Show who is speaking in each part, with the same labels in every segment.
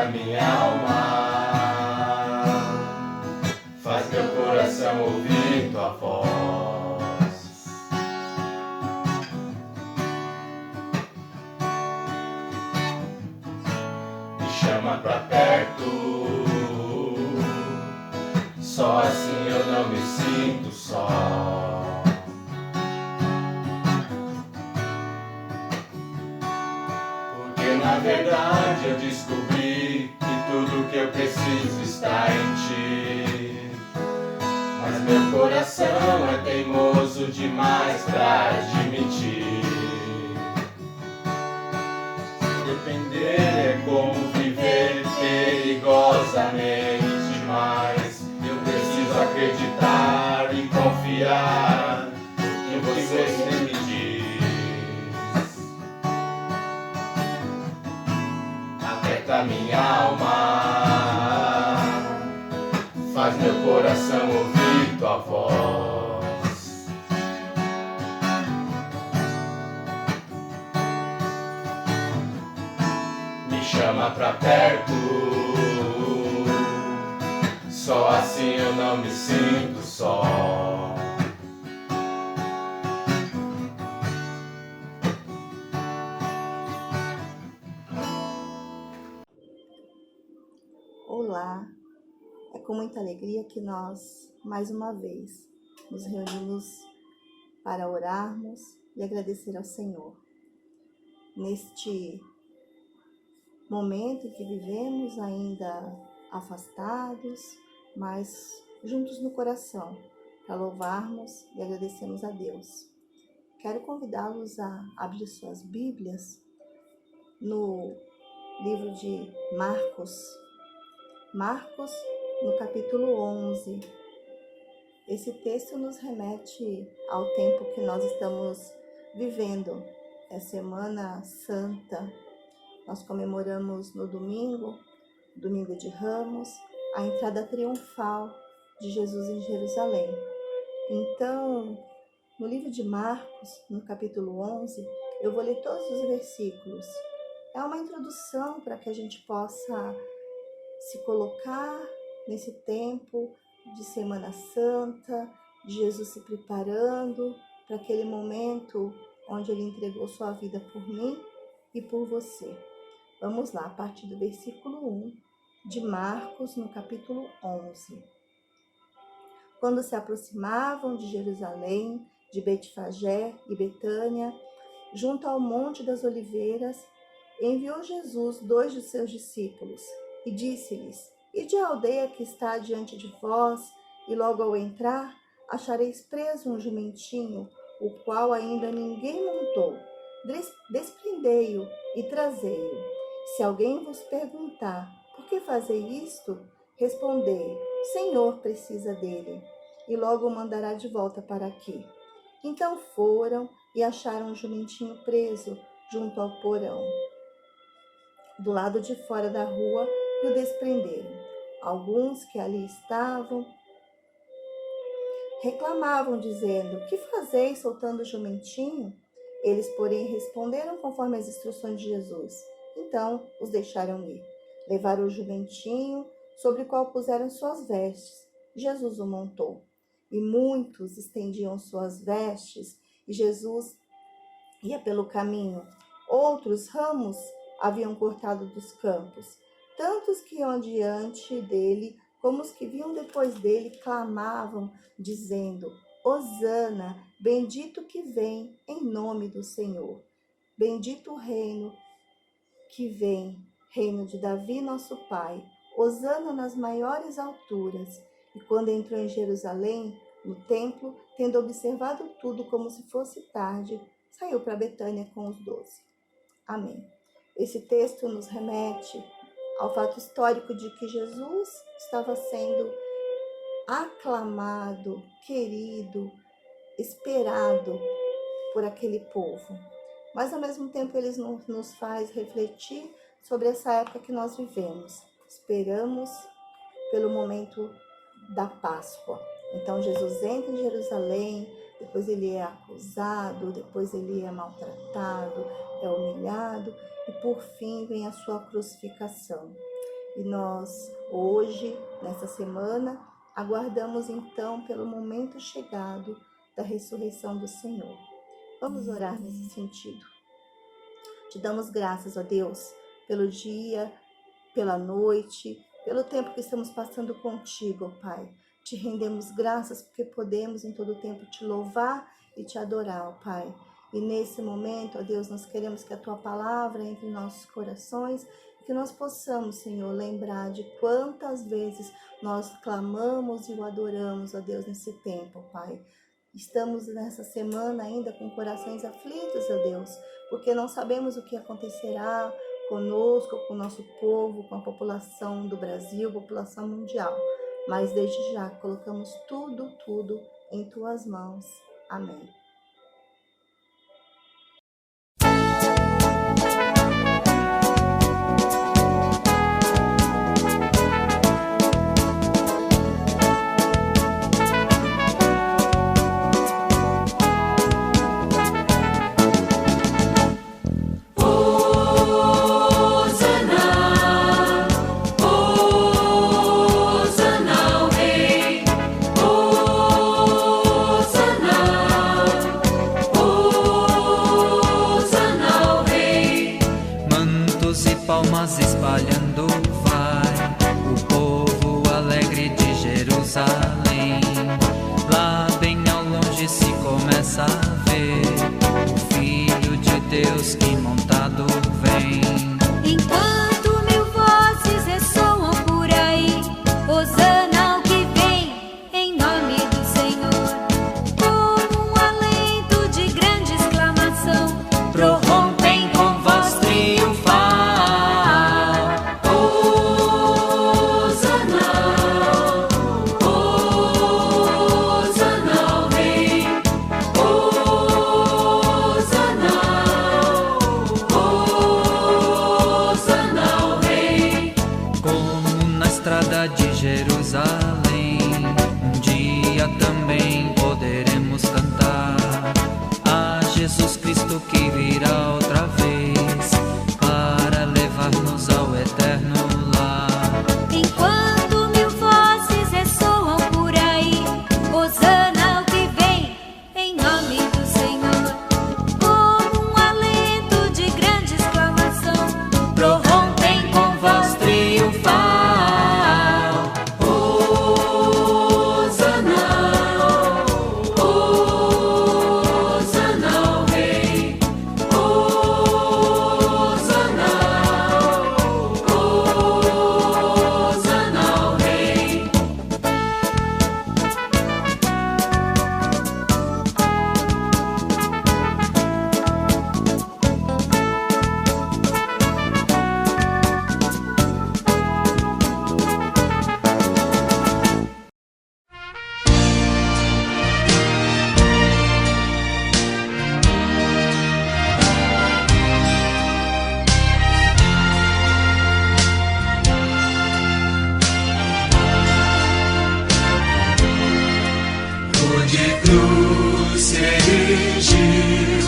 Speaker 1: minha alma, faz meu coração ouvir tua voz. Me chama pra perto, só assim eu não me sinto só. Porque na verdade eu descobri que tudo que eu preciso está em ti. Mas meu coração é teimoso demais pra admitir. Depender é como viver perigosamente demais. Eu preciso acreditar e confiar no que você me diz. Aperta minha alma, faz meu coração ouvir tua voz. Me chama pra perto, só assim eu não me sinto só.
Speaker 2: Olá, é com muita alegria que nós, mais uma vez, nos reunimos para orarmos e agradecer ao Senhor. Neste momento em que vivemos ainda afastados, mas juntos no coração, para louvarmos e agradecermos a Deus. Quero convidá-los a abrir suas Bíblias no livro de Marcos, no capítulo 11. Esse texto nos remete ao tempo que nós estamos vivendo. É Semana Santa. Nós comemoramos no domingo de Ramos, a entrada triunfal de Jesus em Jerusalém. Então, no livro de Marcos, no capítulo 11, eu vou ler todos os versículos. É uma introdução para que a gente possa se colocar nesse tempo de Semana Santa, de Jesus se preparando para aquele momento onde ele entregou sua vida por mim e por você. Vamos lá, a partir do versículo 1 de Marcos, no capítulo 11. Quando se aproximavam de Jerusalém, de Betfagé e Betânia, junto ao Monte das Oliveiras, enviou Jesus 2 de seus discípulos e disse-lhes: Ide à aldeia que está diante de vós, e logo ao entrar, achareis preso um jumentinho, o qual ainda ninguém montou. Desprendei-o e trazei-o. Se alguém vos perguntar: Por que fazei isto? Respondei: Senhor precisa dele, e logo o mandará de volta para aqui. Então foram e acharam o jumentinho preso junto ao porão, do lado de fora da rua, e o desprenderam. Alguns que ali estavam reclamavam, dizendo: Que fazeis soltando o jumentinho? Eles, porém, responderam conforme as instruções de Jesus. Então os deixaram ir. Levaram o jumentinho, sobre o qual puseram suas vestes. Jesus o montou. E muitos estendiam suas vestes, e Jesus ia pelo caminho. Outros ramos haviam cortado dos campos. Tantos que iam diante dele, como os que vinham depois dele, clamavam, dizendo: Hosana, bendito que vem em nome do Senhor. Bendito o reino que vem, reino de Davi, nosso pai. Hosana nas maiores alturas. E quando entrou em Jerusalém, no templo, tendo observado tudo como se fosse tarde, saiu para Betânia com os 12. Amém. Esse texto nos remete ao fato histórico de que Jesus estava sendo aclamado, querido, esperado por aquele povo. Mas, ao mesmo tempo, ele nos faz refletir sobre essa época que nós vivemos. Esperamos pelo momento da Páscoa. Então, Jesus entra em Jerusalém, depois ele é acusado, depois ele é maltratado, é humilhado, e por fim vem a sua crucificação. E nós, hoje, nessa semana, aguardamos então pelo momento chegado da ressurreição do Senhor. Vamos orar nesse sentido. Te damos graças, ó Deus, pelo dia, pela noite, pelo tempo que estamos passando contigo, ó Pai. Te rendemos graças porque podemos em todo tempo te louvar e te adorar, ó Pai. E nesse momento, ó Deus, nós queremos que a Tua palavra entre em nossos corações, que nós possamos, Senhor, lembrar de quantas vezes nós clamamos e o adoramos, ó Deus, nesse tempo, Pai. Estamos nessa semana ainda com corações aflitos, ó Deus, porque não sabemos o que acontecerá conosco, com o nosso povo, com a população do Brasil, população mundial. Mas desde já colocamos tudo em Tuas mãos. Amém.
Speaker 3: Palmas espalhando vai o povo alegre de Jerusalém. Lá bem ao longe se começa a ver o Filho de Deus que montado vem.
Speaker 4: Enquanto mil vozes ressoam por aí, Hosana ao que vem, em nome do Senhor. Como um alento de grande exclamação, prorrompem com voz triunfal.
Speaker 3: De Jerusalém, um dia também poderemos cantar a Jesus Cristo que virá outra vez para levar-nos ao eterno lar.
Speaker 4: Enquanto mil vozes ressoam por aí, Hosana ao que vem, em nome do Senhor. Como um alento de grande exclamação, prorrompem com voz triunfal.
Speaker 1: Cruz se erigiu,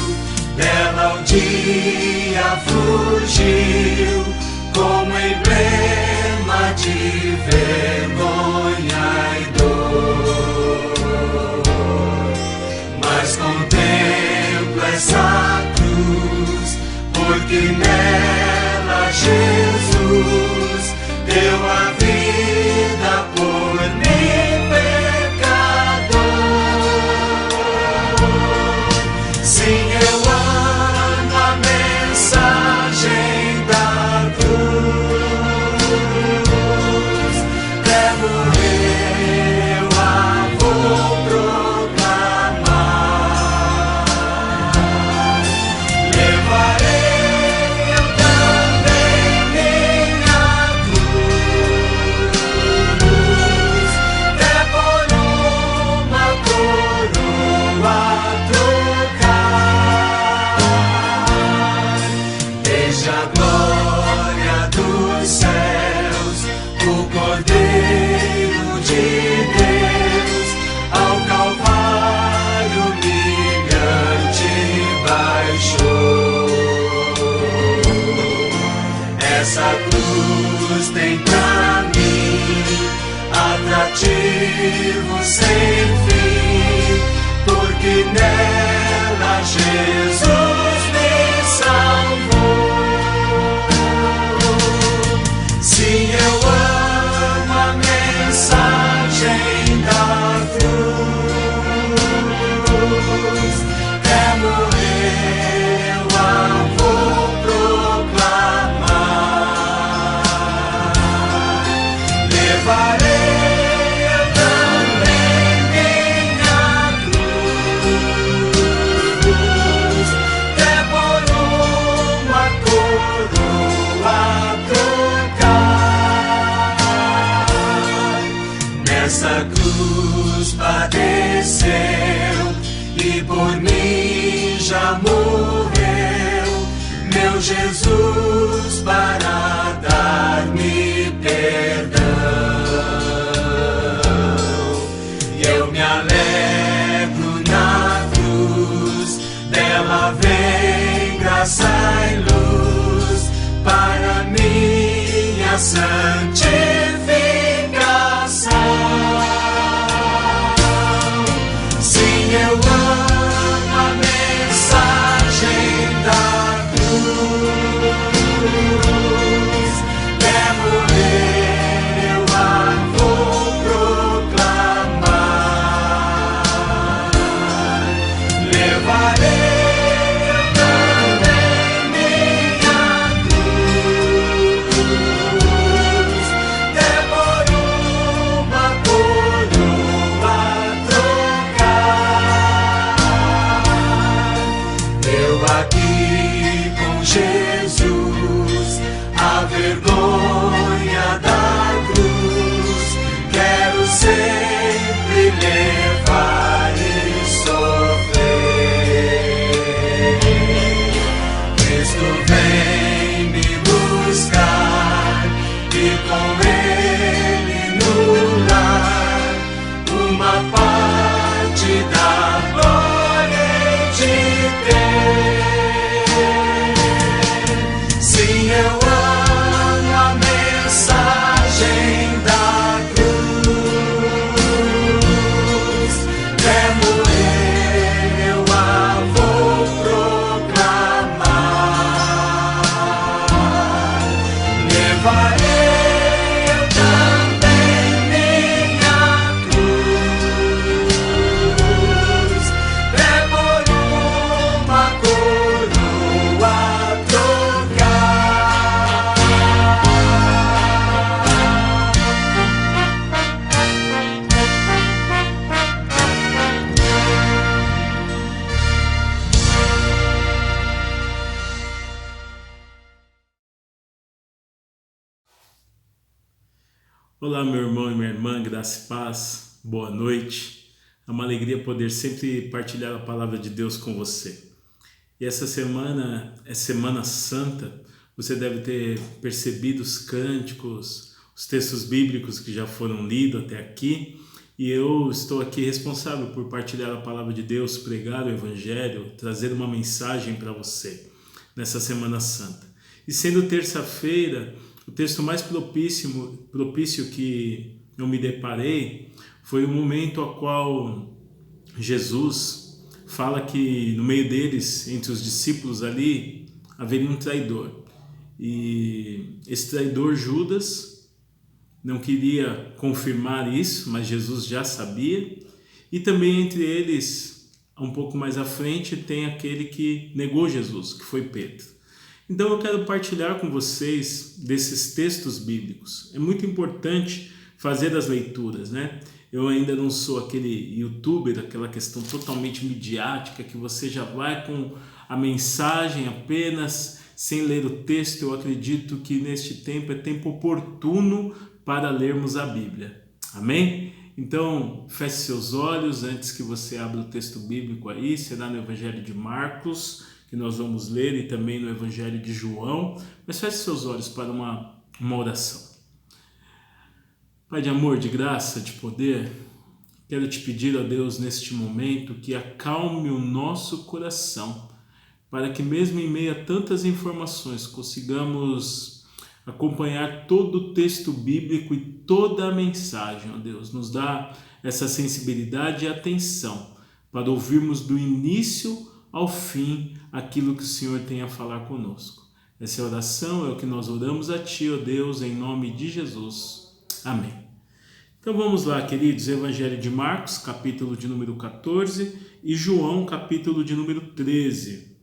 Speaker 1: dela o dia fugiu, como emblema de vergonha e dor. Mas contemplo essa cruz, porque nela Jesus deu a vida por mim, pecador. Sim, eu amo a mensagem da cruz. vivo sem fim, porque nela Jesus me salvou. Sim, eu amo a mensagem da cruz. Até morrer eu a vou proclamar. Levarei eu também minha cruz, até por uma coroa trocar. Nessa cruz padeceu e por mim já morreu, meu Jesus, para dar-me perdão. E eu me alegro na cruz, dela vem graça e luz para minha santificação. Sim, eu amo a mensagem da cruz. Até morrer eu a vou proclamar. Levarei eu também minha cruz, até por uma coroa trocar. Eu aqui com Jesus, a vergonha da cruz, quero sempre levar e sofrer. Cristo vem me buscar e com Ele no lar uma parte da glória hei de ter. Sim, eu amo a mensagem da cruz, até morrer eu a vou proclamar. Levarei eu também minha cruz, até por uma coroa trocar.
Speaker 5: Olá, meu irmão e minha irmã, graça e paz, boa noite. É uma alegria poder sempre partilhar a palavra de Deus com você. E essa semana é Semana Santa, você deve ter percebido os cânticos, os textos bíblicos que já foram lidos até aqui. E eu estou aqui responsável por partilhar a palavra de Deus, pregar o Evangelho, trazer uma mensagem para você nessa Semana Santa. E sendo terça-feira, o texto mais propício que eu me deparei foi o momento ao qual Jesus fala que no meio deles, entre os discípulos ali, haveria um traidor. E esse traidor, Judas, não queria confirmar isso, mas Jesus já sabia. E também entre eles, um pouco mais à frente, tem aquele que negou Jesus, que foi Pedro. Então eu quero partilhar com vocês desses textos bíblicos. É muito importante fazer as leituras, né? Eu ainda não sou aquele youtuber, aquela questão totalmente midiática, que você já vai com a mensagem apenas, sem ler o texto. Eu acredito que neste tempo é tempo oportuno para lermos a Bíblia. Amém? Então, feche seus olhos antes que você abra o texto bíblico aí. Será no Evangelho de Marcos, que nós vamos ler, e também no Evangelho de João. Mas feche seus olhos para uma oração. Pai de amor, de graça, de poder, quero te pedir a Deus neste momento que acalme o nosso coração, para que mesmo em meio a tantas informações consigamos acompanhar todo o texto bíblico e toda a mensagem, ó Deus. Nos dá essa sensibilidade e atenção para ouvirmos do início ao fim aquilo que o Senhor tem a falar conosco. Essa oração é o que nós oramos a Ti, ó Deus, em nome de Jesus. Amém. Então vamos lá, queridos, Evangelho de Marcos, capítulo de número 14 e João, capítulo de número 13.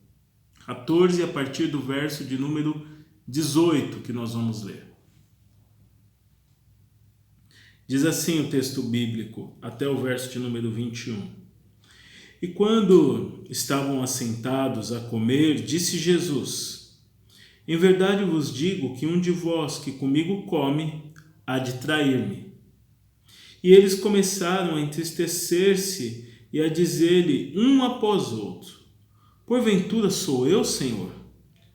Speaker 5: 14 a partir do verso de número 18 que nós vamos ler. Diz assim o texto bíblico, até o verso de número 21. E quando estavam assentados a comer, disse Jesus: Em verdade vos digo que um de vós que comigo come, há de trair-me. E eles começaram a entristecer-se e a dizer-lhe um após outro: Porventura sou eu, Senhor?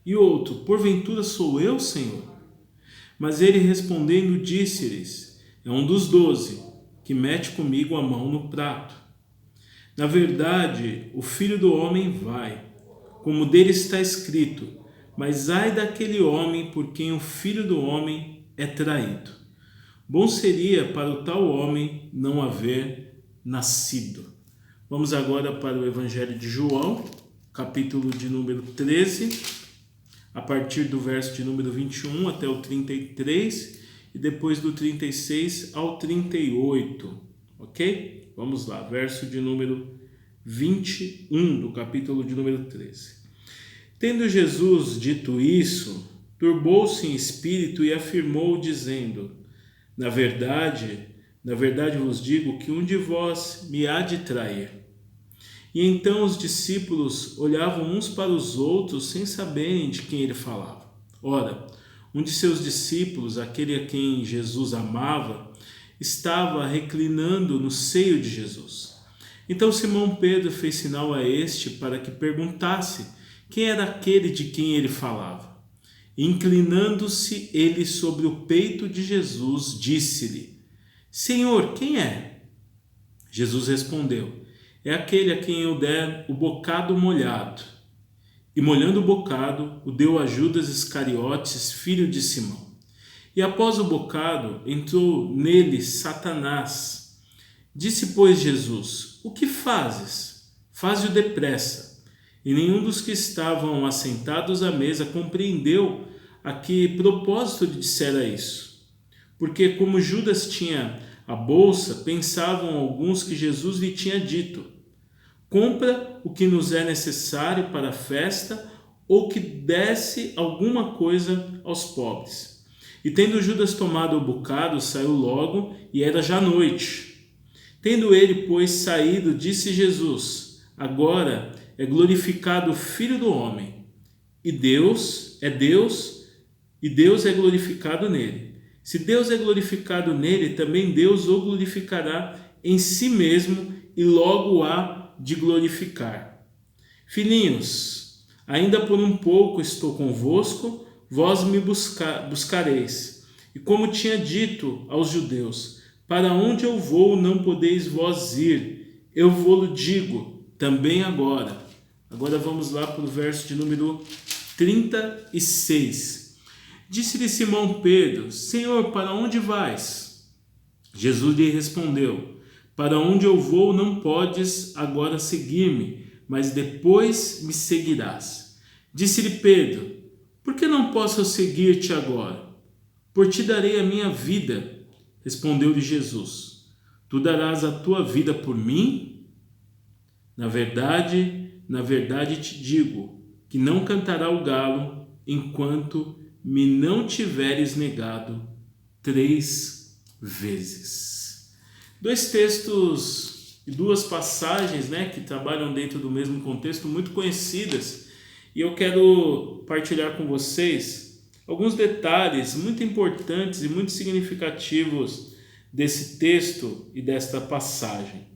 Speaker 5: E outro: Porventura sou eu, Senhor? Mas ele respondendo disse-lhes: É um dos 12 que mete comigo a mão no prato. Na verdade, o Filho do Homem vai, como dele está escrito, mas ai daquele homem por quem o Filho do Homem é traído. Bom seria para o tal homem não haver nascido. Vamos agora para o Evangelho de João, capítulo de número 13, a partir do verso de número 21 até o 33 e depois do 36 ao 38, ok? Vamos lá, verso de número 21 do capítulo de número 13. Tendo Jesus dito isso, turbou-se em espírito e afirmou dizendo: Na verdade vos digo que um de vós me há de trair. E então os discípulos olhavam uns para os outros sem saberem de quem ele falava. Ora, um de seus discípulos, aquele a quem Jesus amava, estava reclinando no seio de Jesus. Então Simão Pedro fez sinal a este para que perguntasse quem era aquele de quem ele falava. Inclinando-se ele sobre o peito de Jesus, disse-lhe: Senhor, quem é? Jesus respondeu: É aquele a quem eu der o bocado molhado. E molhando o bocado, o deu a Judas Iscariotes, filho de Simão. E após o bocado, entrou nele Satanás. Disse, pois, Jesus: O que fazes? Faze-o depressa. E nenhum dos que estavam assentados à mesa compreendeu a que propósito lhe dissera isso. Porque como Judas tinha a bolsa, pensavam alguns que Jesus lhe tinha dito: Compra o que nos é necessário para a festa, ou que desse alguma coisa aos pobres. E tendo Judas tomado o bocado, saiu logo, e era já noite. Tendo ele, pois, saído, disse Jesus: Agora é glorificado o Filho do Homem, e Deus é glorificado nele. Se Deus é glorificado nele, também Deus o glorificará em si mesmo, e logo há de glorificar. Filhinhos, ainda por um pouco estou convosco, vós me buscareis. E como tinha dito aos judeus: Para onde eu vou, não podeis vós ir. Eu vou-lo digo também agora. Agora vamos lá para o verso de número 36. Disse-lhe Simão Pedro: Senhor, para onde vais? Jesus lhe respondeu: Para onde eu vou não podes agora seguir-me, mas depois me seguirás. Disse-lhe Pedro: Por que não posso seguir-te agora? Por ti darei a minha vida. Respondeu-lhe Jesus: Tu darás a tua vida por mim? Na verdade te digo, que não cantará o galo enquanto me não tiveres negado 3 vezes. 2 textos e 2 passagens, que trabalham dentro do mesmo contexto, muito conhecidas, e eu quero partilhar com vocês alguns detalhes muito importantes e muito significativos desse texto e desta passagem.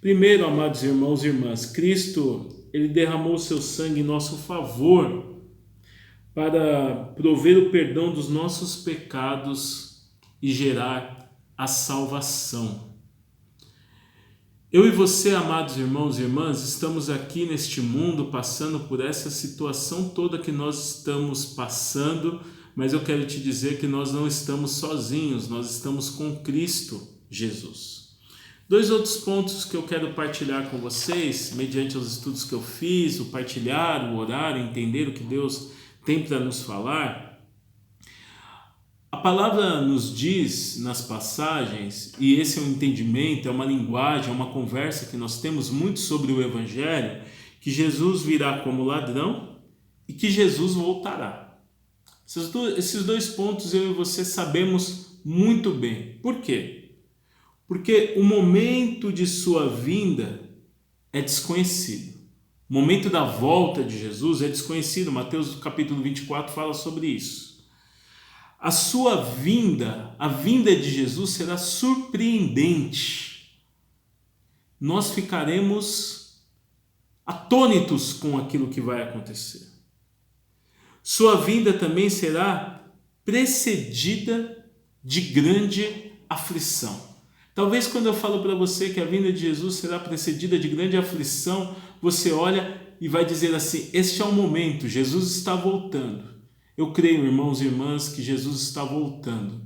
Speaker 5: Primeiro, amados irmãos e irmãs, Cristo, ele derramou seu sangue em nosso favor para prover o perdão dos nossos pecados e gerar a salvação. Eu e você, amados irmãos e irmãs, estamos aqui neste mundo passando por essa situação toda que nós estamos passando, mas eu quero te dizer que nós não estamos sozinhos, nós estamos com Cristo Jesus. Dois outros pontos que eu quero partilhar com vocês, mediante os estudos que eu fiz, o partilhar, o orar, entender o que Deus tem para nos falar. A palavra nos diz nas passagens, e esse é um entendimento, é uma linguagem, é uma conversa que nós temos muito sobre o Evangelho, que Jesus virá como ladrão e que Jesus voltará. Esses dois pontos eu e você sabemos muito bem. Por quê? Porque o momento de sua vinda é desconhecido. O momento da volta de Jesus é desconhecido. Mateus capítulo 24 fala sobre isso. A sua vinda, a vinda de Jesus será surpreendente. Nós ficaremos atônitos com aquilo que vai acontecer. Sua vinda também será precedida de grande aflição. Talvez quando eu falo para você que a vinda de Jesus será precedida de grande aflição, você olha e vai dizer assim: este é o momento, Jesus está voltando. Eu creio, irmãos e irmãs, que Jesus está voltando.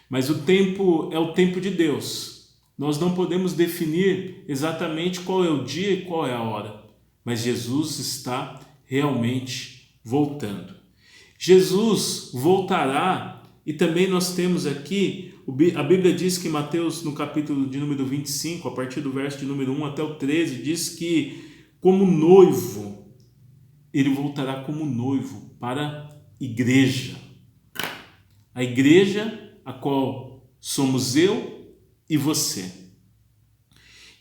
Speaker 5: Mas o tempo é o tempo de Deus. Nós não podemos definir exatamente qual é o dia e qual é a hora. Mas Jesus está realmente voltando. Jesus voltará, e também nós temos aqui, a Bíblia diz que em Mateus, no capítulo de número 25, a partir do verso de número 1 até o 13, diz que como noivo, ele voltará como noivo para a igreja. A igreja a qual somos eu e você.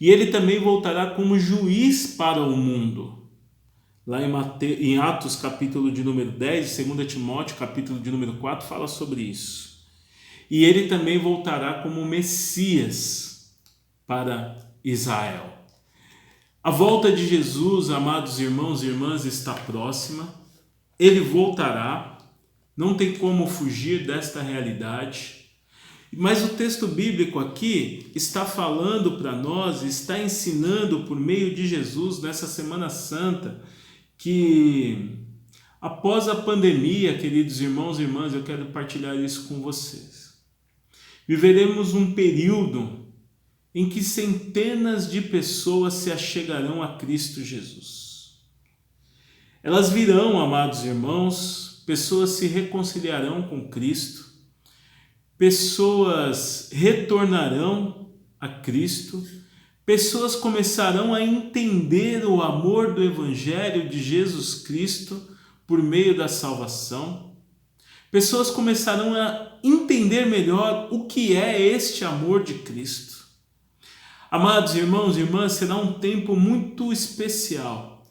Speaker 5: E ele também voltará como juiz para o mundo. Lá em Atos, capítulo de número 10, 2 Timóteo, capítulo de número 4, fala sobre isso. E ele também voltará como Messias para Israel. A volta de Jesus, amados irmãos e irmãs, está próxima. Ele voltará. Não tem como fugir desta realidade. Mas o texto bíblico aqui está falando para nós, está ensinando por meio de Jesus nessa Semana Santa, que após a pandemia, queridos irmãos e irmãs, eu quero partilhar isso com vocês. Viveremos um período em que centenas de pessoas se achegarão a Cristo Jesus. Elas virão, amados irmãos, pessoas se reconciliarão com Cristo, pessoas retornarão a Cristo, pessoas começarão a entender o amor do Evangelho de Jesus Cristo por meio da salvação. Pessoas começarão a entender melhor o que é este amor de Cristo. Amados irmãos e irmãs, será um tempo muito especial.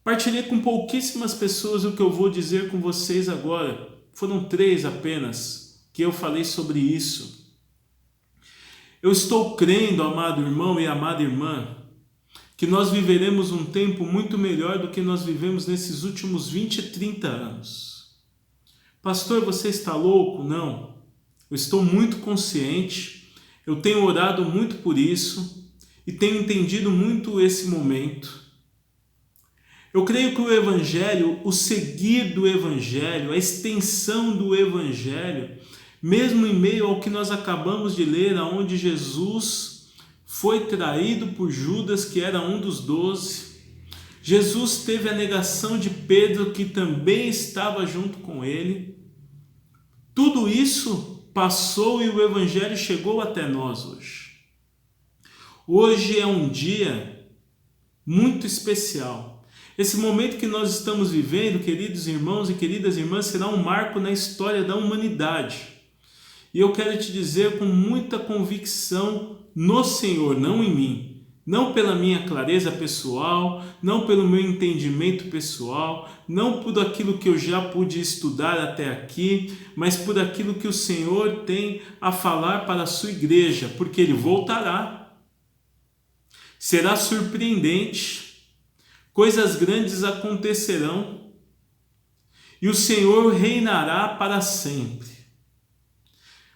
Speaker 5: Partilhei com pouquíssimas pessoas o que eu vou dizer com vocês agora. Foram 3 apenas que eu falei sobre isso. Eu estou crendo, amado irmão e amada irmã, que nós viveremos um tempo muito melhor do que nós vivemos nesses últimos 20, 30 anos. Pastor, você está louco? Não. Eu estou muito consciente, eu tenho orado muito por isso e tenho entendido muito esse momento. Eu creio que o Evangelho, o seguir do Evangelho, a extensão do Evangelho, mesmo em meio ao que nós acabamos de ler, onde Jesus foi traído por Judas, que era um dos 12, Jesus teve a negação de Pedro, que também estava junto com ele. Tudo isso passou e o Evangelho chegou até nós hoje. Hoje é um dia muito especial. Esse momento que nós estamos vivendo, queridos irmãos e queridas irmãs, será um marco na história da humanidade. E eu quero te dizer com muita convicção no Senhor, não em mim. Não pela minha clareza pessoal, não pelo meu entendimento pessoal, não por aquilo que eu já pude estudar até aqui, mas por aquilo que o Senhor tem a falar para a sua igreja, porque Ele voltará. Será surpreendente, coisas grandes acontecerão e o Senhor reinará para sempre.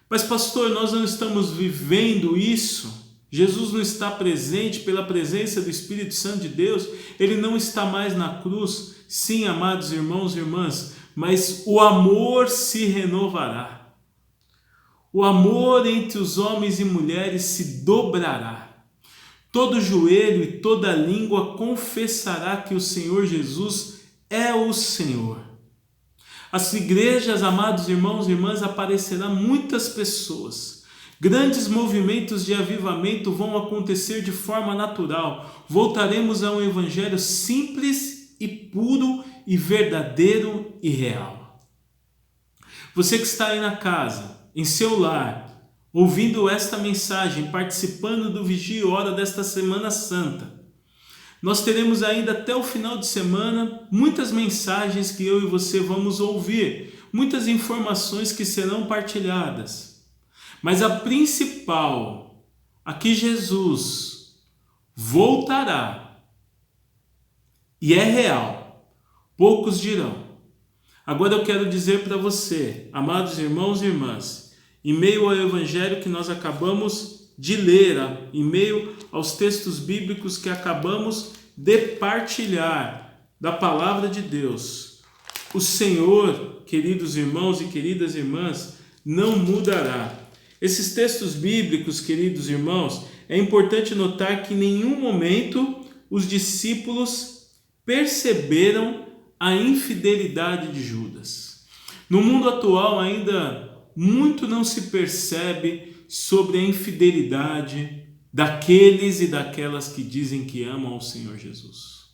Speaker 5: Mas pastor, nós não estamos vivendo isso? Jesus não está presente pela presença do Espírito Santo de Deus? Ele não está mais na cruz? Sim, amados irmãos e irmãs, mas o amor se renovará. O amor entre os homens e mulheres se dobrará. todo joelho e toda língua confessará que o Senhor Jesus é o Senhor. As igrejas, amados irmãos e irmãs, aparecerão muitas pessoas. Grandes movimentos de avivamento vão acontecer de forma natural. Voltaremos a um evangelho simples e puro e verdadeiro e real. Você que está aí na casa, em seu lar, ouvindo esta mensagem, participando do Vigia e Ora desta Semana Santa, nós teremos ainda até o final de semana muitas mensagens que eu e você vamos ouvir, muitas informações que serão partilhadas. Mas a principal, a que Jesus voltará, e é real, poucos dirão. Agora eu quero dizer para você, amados irmãos e irmãs, em meio ao evangelho que nós acabamos de ler, em meio aos textos bíblicos que acabamos de partilhar da palavra de Deus, o Senhor, queridos irmãos e queridas irmãs, não mudará. Esses textos bíblicos, queridos irmãos, é importante notar que em nenhum momento os discípulos perceberam a infidelidade de Judas. No mundo atual ainda muito não se percebe sobre a infidelidade daqueles e daquelas que dizem que amam ao Senhor Jesus.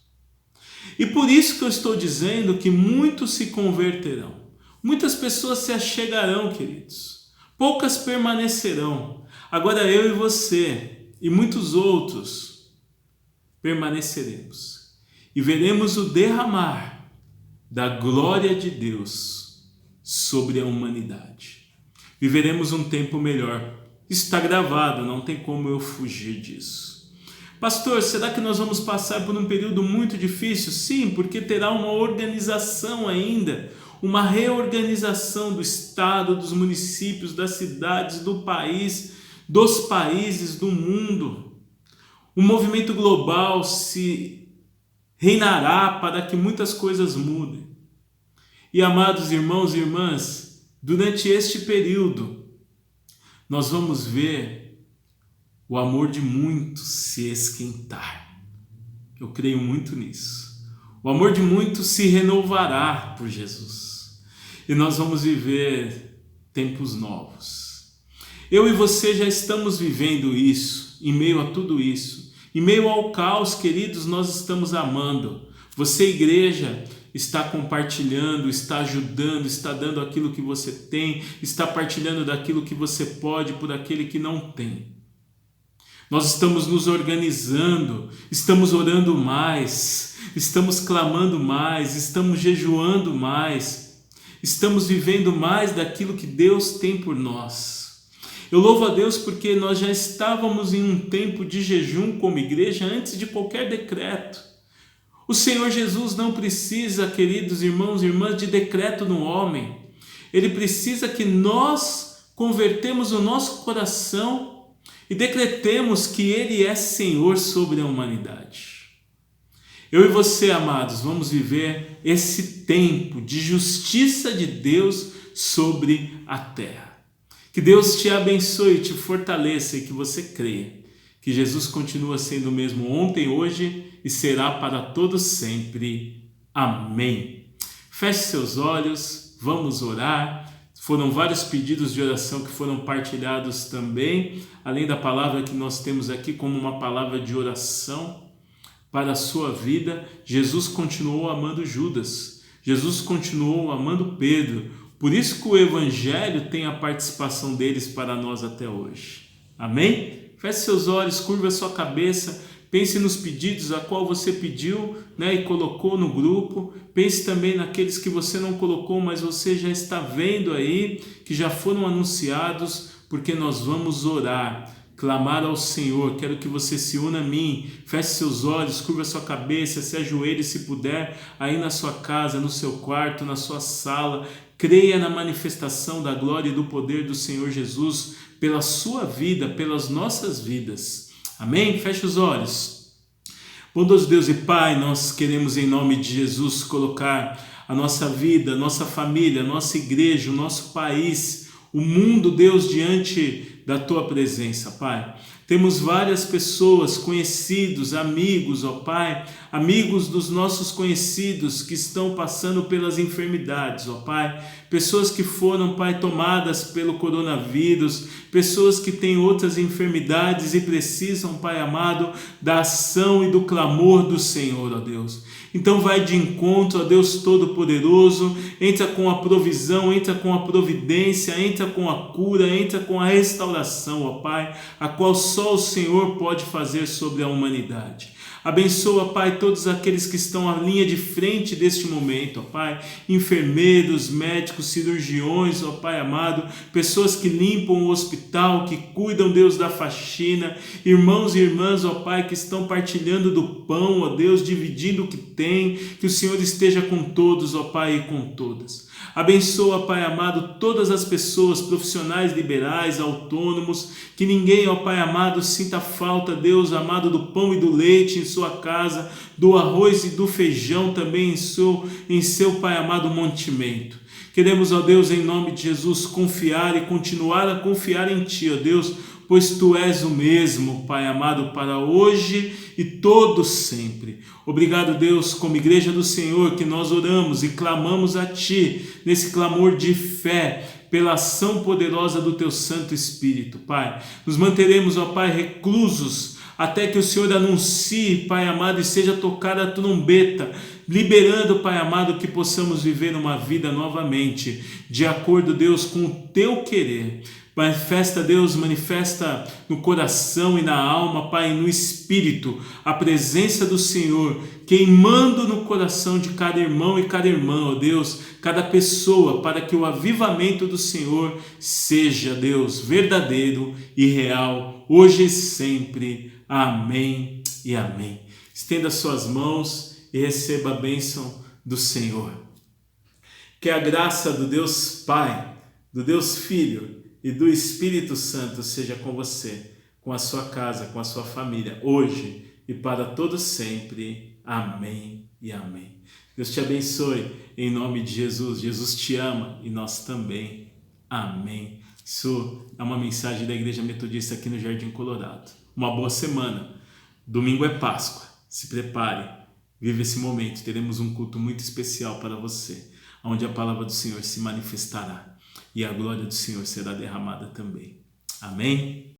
Speaker 5: E por isso que eu estou dizendo que muitos se converterão. Muitas pessoas se achegarão, queridos. Poucas permanecerão. Agora eu e você e muitos outros permaneceremos. E veremos o derramar da glória de Deus sobre a humanidade. Viveremos um tempo melhor. Está gravado, não tem como eu fugir disso. Pastor, será que nós vamos passar por um período muito difícil? Sim, porque terá uma organização ainda, uma reorganização do Estado, dos municípios, das cidades, do país, dos países, do mundo. O movimento global se reinará para que muitas coisas mudem. E amados irmãos e irmãs, durante este período, nós vamos ver o amor de muitos se esquentar. Eu creio muito nisso. O amor de muitos se renovará por Jesus. E nós vamos viver tempos novos. Eu e você já estamos vivendo isso, em meio a tudo isso. Em meio ao caos, queridos, nós estamos amando. Você, igreja, está compartilhando, está ajudando, está dando aquilo que você tem, está partilhando daquilo que você pode por aquele que não tem. Nós estamos nos organizando, estamos orando mais, estamos clamando mais, estamos jejuando mais, estamos vivendo mais daquilo que Deus tem por nós. Eu louvo a Deus porque nós já estávamos em um tempo de jejum como igreja antes de qualquer decreto. O Senhor Jesus não precisa, queridos irmãos e irmãs, de decreto no homem. Ele precisa que nós convertemos o nosso coração e decretemos que Ele é Senhor sobre a humanidade. Eu e você, amados, vamos viver esse tempo de justiça de Deus sobre a terra. Que Deus te abençoe, te fortaleça e que você creia que Jesus continua sendo o mesmo ontem, hoje e será para todos sempre. Amém. Feche seus olhos, vamos orar. Foram vários pedidos de oração que foram partilhados também, além da palavra que nós temos aqui como uma palavra de oração para a sua vida. Jesus continuou amando Judas, Jesus continuou amando Pedro, por isso que o Evangelho tem a participação deles para nós até hoje. Amém? Feche seus olhos, curva a sua cabeça, pense nos pedidos a qual você pediu, e colocou no grupo. Pense também naqueles que você não colocou, mas você já está vendo aí, que já foram anunciados, porque nós vamos orar, clamar ao Senhor. Quero que você se una a mim, feche seus olhos, curva a sua cabeça, se ajoelhe se puder, aí na sua casa, no seu quarto, na sua sala. Creia na manifestação da glória e do poder do Senhor Jesus pela sua vida, pelas nossas vidas. Amém? Feche os olhos. Bondoso Deus e Pai, nós queremos em nome de Jesus colocar a nossa vida, a nossa família, a nossa igreja, o nosso país, o mundo, Deus, diante da Tua presença, Pai. Temos várias pessoas, conhecidos, amigos, ó Pai, amigos dos nossos conhecidos que estão passando pelas enfermidades, ó Pai. Pessoas que foram, Pai, tomadas pelo coronavírus, pessoas que têm outras enfermidades e precisam, Pai amado, da ação e do clamor do Senhor, ó Deus. Então vai de encontro, ó Deus Todo-Poderoso, entra com a provisão, entra com a providência, entra com a cura, entra com a restauração, ó Pai, a qual só o Senhor pode fazer sobre a humanidade. Abençoa, Pai, todos aqueles que estão à linha de frente deste momento, ó Pai, enfermeiros, médicos, cirurgiões, ó Pai amado, pessoas que limpam o hospital, que cuidam, Deus, da faxina, irmãos e irmãs, ó Pai, que estão partilhando do pão, ó Deus, dividindo o que tem, que o Senhor esteja com todos, ó Pai, e com todas. Abençoa, Pai amado, todas as pessoas, profissionais liberais, autônomos, que ninguém, ó Pai amado, sinta falta, Deus amado, do pão e do leite em sua casa, do arroz e do feijão também em seu Pai amado, mantimento. Queremos, ó Deus, em nome de Jesus, confiar e continuar a confiar em Ti, ó Deus, pois Tu és o mesmo, Pai amado, para hoje e todo sempre. Obrigado, Deus, como igreja do Senhor, que nós oramos e clamamos a Ti, nesse clamor de fé, pela ação poderosa do Teu Santo Espírito, Pai. Nos manteremos, ó Pai, reclusos, até que o Senhor anuncie, Pai amado, e seja tocada a trombeta, liberando, Pai amado, que possamos viver uma vida novamente, de acordo, Deus, com o Teu querer. Manifesta, Deus, manifesta no coração e na alma, Pai, no Espírito, a presença do Senhor, queimando no coração de cada irmão e cada irmã, ó Deus, cada pessoa, para que o avivamento do Senhor seja, Deus, verdadeiro e real, hoje e sempre. Amém e amém. Estenda suas mãos e receba a bênção do Senhor. Que a graça do Deus Pai, do Deus Filho e do Espírito Santo seja com você, com a sua casa, com a sua família, hoje e para todos sempre. Amém e amém. Deus te abençoe, em nome de Jesus. Jesus te ama e nós também. Amém. Isso é uma mensagem da Igreja Metodista aqui no Jardim Colorado. Uma boa semana. Domingo é Páscoa. Se prepare. Vive esse momento. Teremos um culto muito especial para você, onde a palavra do Senhor se manifestará e a glória do Senhor será derramada também. Amém?